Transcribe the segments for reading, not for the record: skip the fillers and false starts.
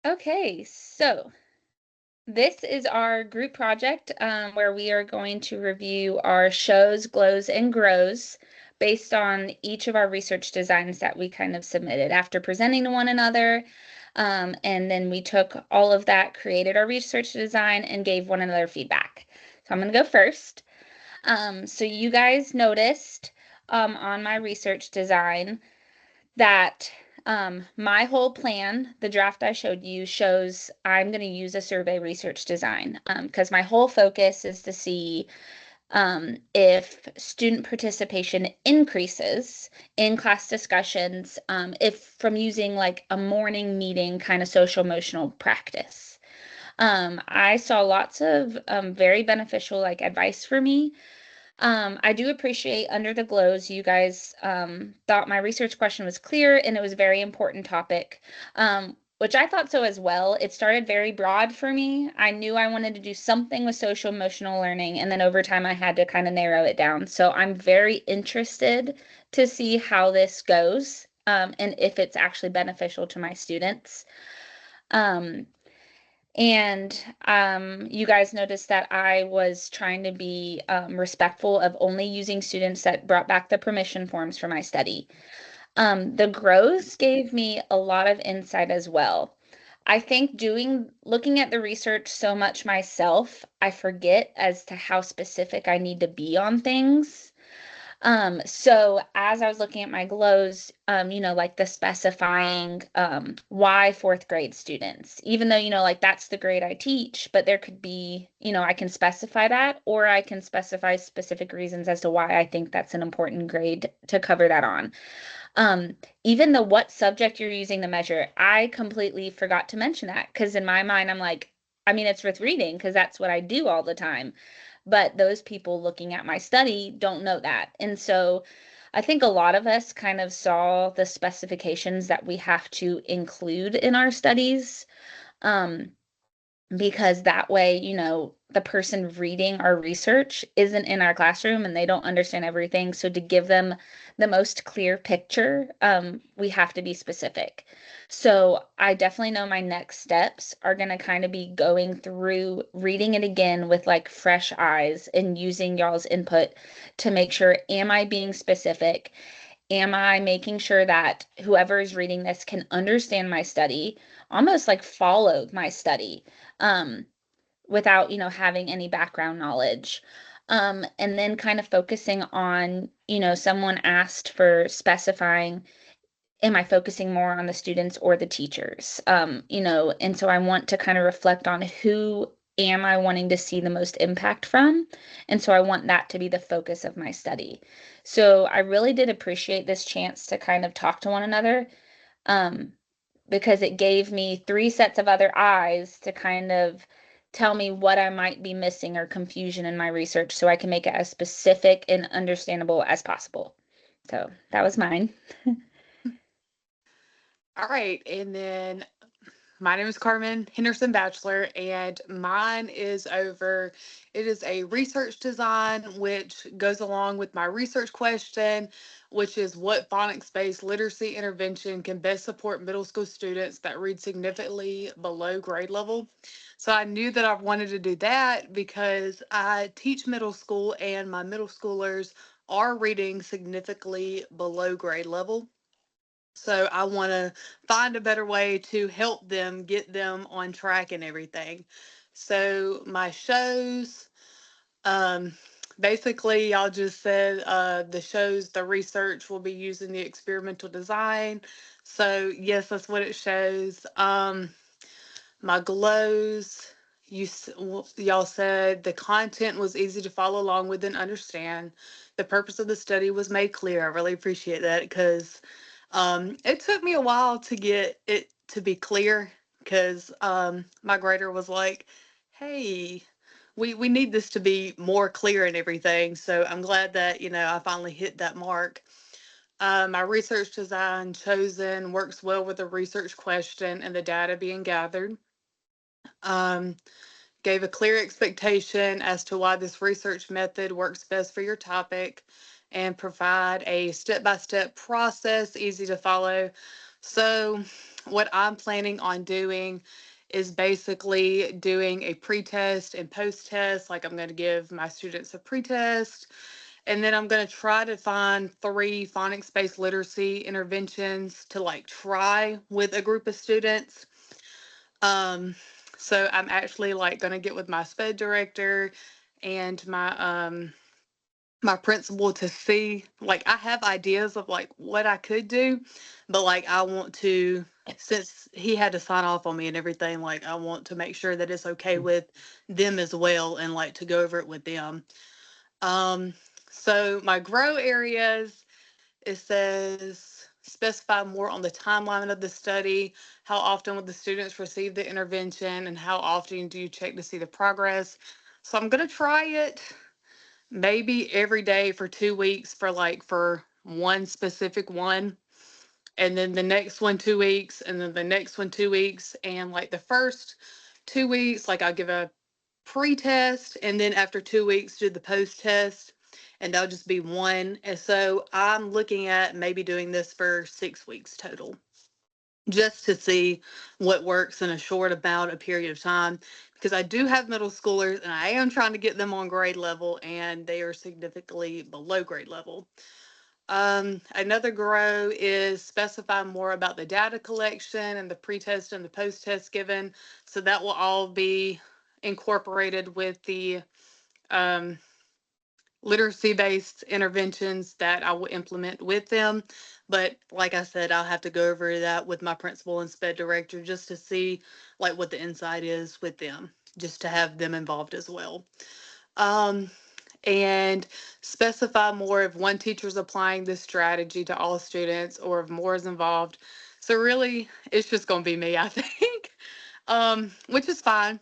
Okay, so this is our group project where we are going to review our shows, glows, and grows based on each of our research designs that we kind of submitted after presenting to one another. And then we took all of that, created our research design, and gave one another feedback. So I'm going to go first. So you guys noticed on my research design that my whole plan, the draft I showed you, shows I'm going to use a survey research design because my whole focus is to see if student participation increases in class discussions, if from using like a morning meeting kind of social emotional practice. I saw lots of very beneficial like advice for me. I do appreciate Under the Glows. You guys thought my research question was clear and it was a very important topic, which I thought so as well. It started very broad for me. I knew I wanted to do something with social emotional learning, and then over time I had to kind of narrow it down. So I'm very interested to see how this goes, and if it's actually beneficial to my students. Um, and you guys noticed that I was trying to be respectful of only using students that brought back the permission forms for my study. The grows gave me a lot of insight as well. I think looking at the research so much myself, I forget as to how specific I need to be on things. So as I was looking at my glows, like the specifying why fourth grade students, even though, like that's the grade I teach, but there could be, I can specify that, or I can specify specific reasons as to why I think that's an important grade to cover that on. Um, Even the what subject you're using the measure, I completely forgot to mention that because in my mind, I'm like, I mean, it's with reading because that's what I do all the time. But those people looking at my study don't know that. And so I think a lot of us kind of saw the specifications that we have to include in our studies. Um, because that way, the person reading our research isn't in our classroom and they don't understand everything. So to give them the most clear picture, we have to be specific. So I definitely know my next steps are going to kind of be going through reading it again with like fresh eyes and using y'all's input to make sure, am I being specific? Am I making sure that whoever is reading this can understand my study, almost like follow my study, um, without, having any background knowledge? And then kind of focusing on, someone asked for specifying, am I focusing more on the students or the teachers? And so I want to kind of reflect on who am I wanting to see the most impact from? And so I want that to be the focus of my study. So I really did appreciate this chance to kind of talk to one another, um, because it gave me three sets of other eyes to kind of tell me what I might be missing or confusion in my research so I can make it as specific and understandable as possible. So that was mine. All right. And then my name is Carmen Henderson Bachelor, and mine is over. It is a research design, which goes along with my research question, which is what phonics based literacy intervention can best support middle school students that read significantly below grade level. So I knew that I wanted to do that because I teach middle school, and my middle schoolers are reading significantly below grade level. So I want to find a better way to help them get them on track and everything. So my shows, um, basically, y'all just said the shows, the research will be using the experimental design. So yes, that's what it shows. My glows, y'all said the content was easy to follow along with and understand. The purpose of the study was made clear. I really appreciate that because it took me a while to get it to be clear because my grader was like, "Hey, we need this to be more clear and everything." So I'm glad that I finally hit that mark. My research design chosen works well with the research question and the data being gathered. Um, Gave a clear expectation as to why this research method works best for your topic and provide a step by step process easy to follow. So, what I'm planning on doing is basically doing a pre-test and post-test. Like, I'm going to give my students a pre-test, and then I'm going to try to find 3 phonics-based literacy interventions to like try with a group of students. Um, so I'm actually like going to get with my SPED director and my principal to see, like, I have ideas of like what I could do, but like I want to, since he had to sign off on me and everything, like I want to make sure that it's okay with them as well and like to go over it with them. Um, so my grow areas, it says specify more on the timeline of the study. How often would the students receive the intervention and how often do you check to see the progress? So I'm going to try it maybe every day for 2 weeks for one specific one. And then the next one, 2 weeks. And then the next one, 2 weeks. And like the first 2 weeks, like I'll give a pre-test, and then after 2 weeks do the post-test, and that'll just be one. And so I'm looking at maybe doing this for 6 weeks total, just to see what works in a short amount of period of time, because I do have middle schoolers and I am trying to get them on grade level and they are significantly below grade level. Another grow is specify more about the data collection and the pre-test and the post-test given. So that will all be incorporated with the um, literacy-based interventions that I will implement with them. But like I said, I'll have to go over that with my principal and SPED director just to see like what the insight is with them, just to have them involved as well. Um, and specify more if one teacher is applying this strategy to all students or if more is involved. So really, it's just going to be me, I think, which is fine.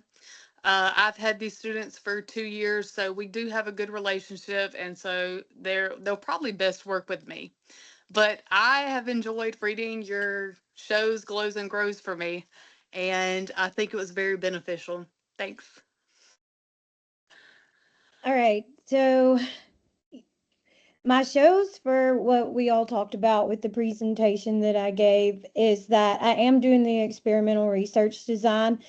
I've had these students for 2 years, so we do have a good relationship, and so they'll probably best work with me. But I have enjoyed reading your shows, Glows and Grows for me, and I think it was very beneficial. Thanks. All right. So my shows for what we all talked about with the presentation that I gave is that I am doing the experimental research design.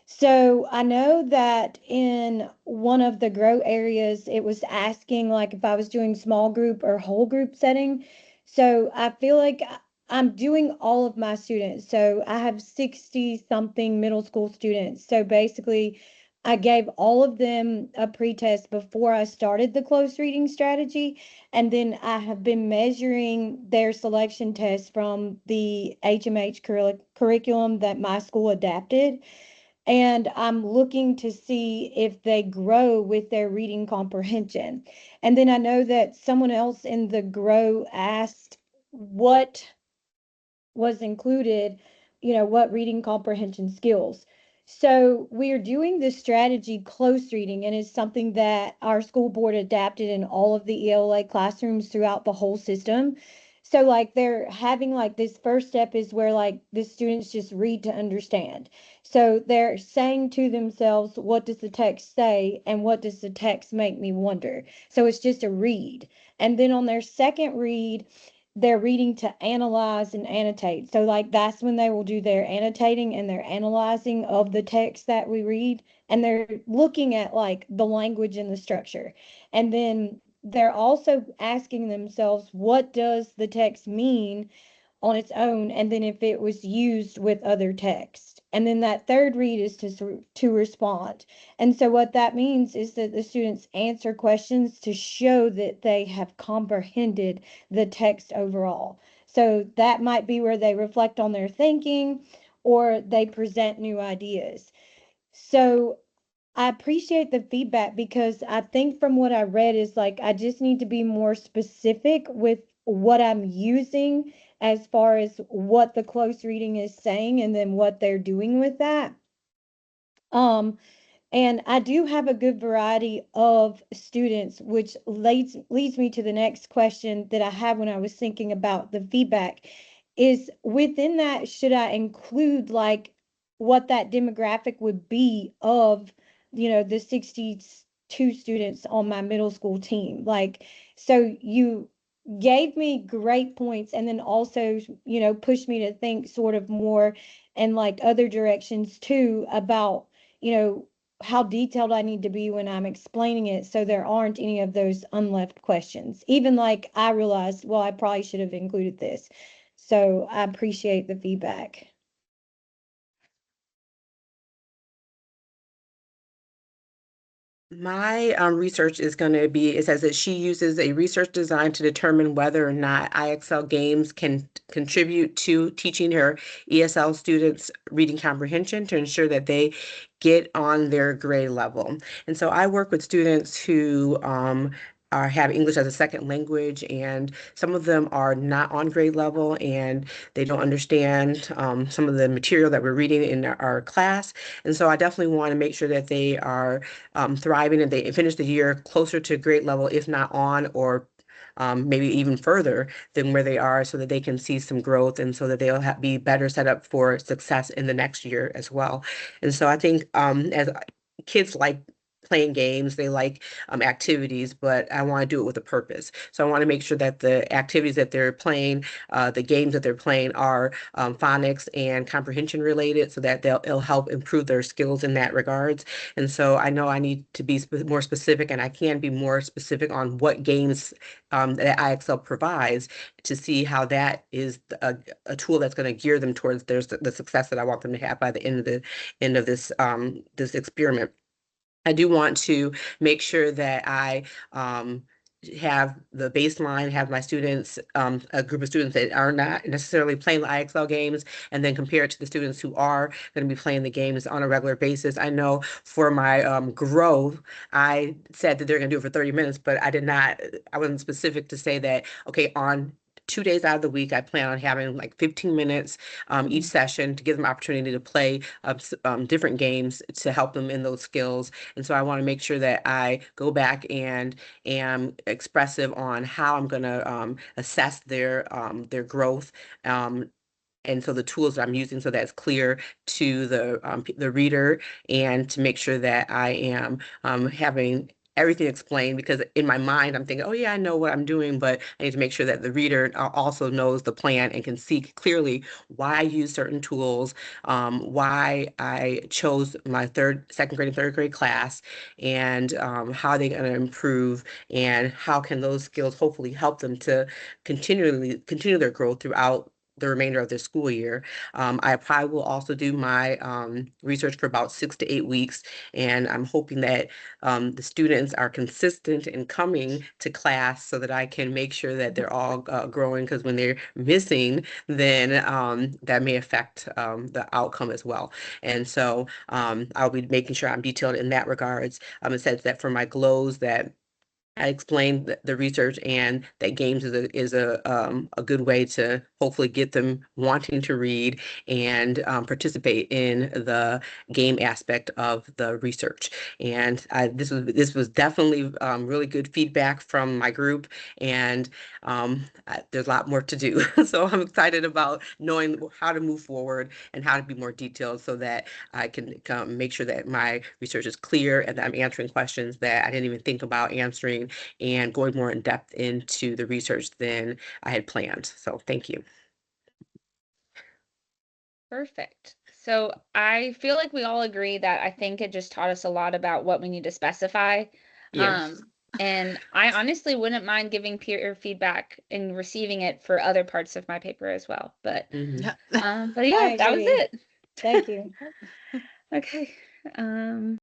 So I know that in one of the grow areas, it was asking like if I was doing small group or whole group setting. So I feel like I'm doing all of my students. So I have 60 something middle school students. So basically, I gave all of them a pretest before I started the close reading strategy. And then I have been measuring their selection tests from the HMH curriculum that my school adapted. And I'm looking to see if they grow with their reading comprehension. And then I know that someone else in the grow asked what was included, what reading comprehension skills. So we are doing this strategy close reading, and it's something that our school board adapted in all of the ELA classrooms throughout the whole system. So like they're having like this first step is where like the students just read to understand. So they're saying to themselves, what does the text say and what does the text make me wonder? So it's just a read. And then on their second read, they're reading to analyze and annotate. So like that's when they will do their annotating and their analyzing of the text that we read, and they're looking at like the language and the structure. And then they're also asking themselves, what does the text mean on its own, and then if it was used with other text. And then that third read is to respond. And so what that means is that the students answer questions to show that they have comprehended the text overall. So that might be where they reflect on their thinking or they present new ideas. So I appreciate the feedback because I think from what I read is like I just need to be more specific with what I'm using as far as what the close reading is saying and then what they're doing with that. Um, and I do have a good variety of students, which leads me to the next question that I had when I was thinking about the feedback is within that, should I include like what that demographic would be of, the 62 students on my middle school team? Like, so gave me great points, and then also, pushed me to think sort of more in like other directions too about, how detailed I need to be when I'm explaining it, so there aren't any of those unleft questions. Even like I realized, well, I probably should have included this. So I appreciate the feedback. My research is going to be, it says that she uses a research design to determine whether or not IXL games can contribute to teaching her ESL students reading comprehension to ensure that they get on their grade level. And so I work with students who have English as a second language, and some of them are not on grade level and they don't understand some of the material that we're reading in our class. And so I definitely want to make sure that they are thriving and they finish the year closer to grade level, if not on, or maybe even further than where they are, so that they can see some growth and so that they'll be better set up for success in the next year as well. And so I think as kids like playing games, they like activities, but I want to do it with a purpose. So I want to make sure that the activities that they're playing, the games that they're playing are phonics and comprehension related, so that it'll help improve their skills in that regards. And so I know I need to be more specific, and I can be more specific on what games that IXL provides, to see how that is a tool that's going to gear them towards the success that I want them to have by the end of this this experiment. I do want to make sure that I have the baseline, have my students, a group of students that are not necessarily playing the IXL games, and then compare it to the students who are going to be playing the games on a regular basis. I know for my growth, I said that they're going to do it for 30 minutes, but I wasn't specific to say that, okay, on 2 days out of the week, I plan on having like 15 minutes each session to give them opportunity to play different games to help them in those skills. And so I want to make sure that I go back and am expressive on how I'm going to assess their growth. And so the tools that I'm using, so that's clear to the reader, and to make sure that I am having everything explained, because in my mind I'm thinking, oh yeah, I know what I'm doing, but I need to make sure that the reader also knows the plan and can see clearly why I use certain tools, why I chose my second grade and third grade class, and how they're going to improve, and how can those skills hopefully help them to continue their growth throughout the remainder of the school year. I probably will also do my research for about 6 to 8 weeks, and I'm hoping that the students are consistent in coming to class, so that I can make sure that they're all growing, because when they're missing, then that may affect the outcome as well. And so I'll be making sure I'm detailed in that regards. It says that for my GLOWs, that I explained the research, and that games is a good way to hopefully get them wanting to read and participate in the game aspect of the research. And this was definitely really good feedback from my group, and there's a lot more to do. So I'm excited about knowing how to move forward and how to be more detailed, so that I can make sure that my research is clear and that I'm answering questions that I didn't even think about answering, and going more in depth into the research than I had planned. So thank you. Perfect. So I feel like we all agree that I think it just taught us a lot about what we need to specify. Yeah. And I honestly wouldn't mind giving peer feedback and receiving it for other parts of my paper as well. But Mhm. but yeah, I that was agree. it. Thank you. Okay.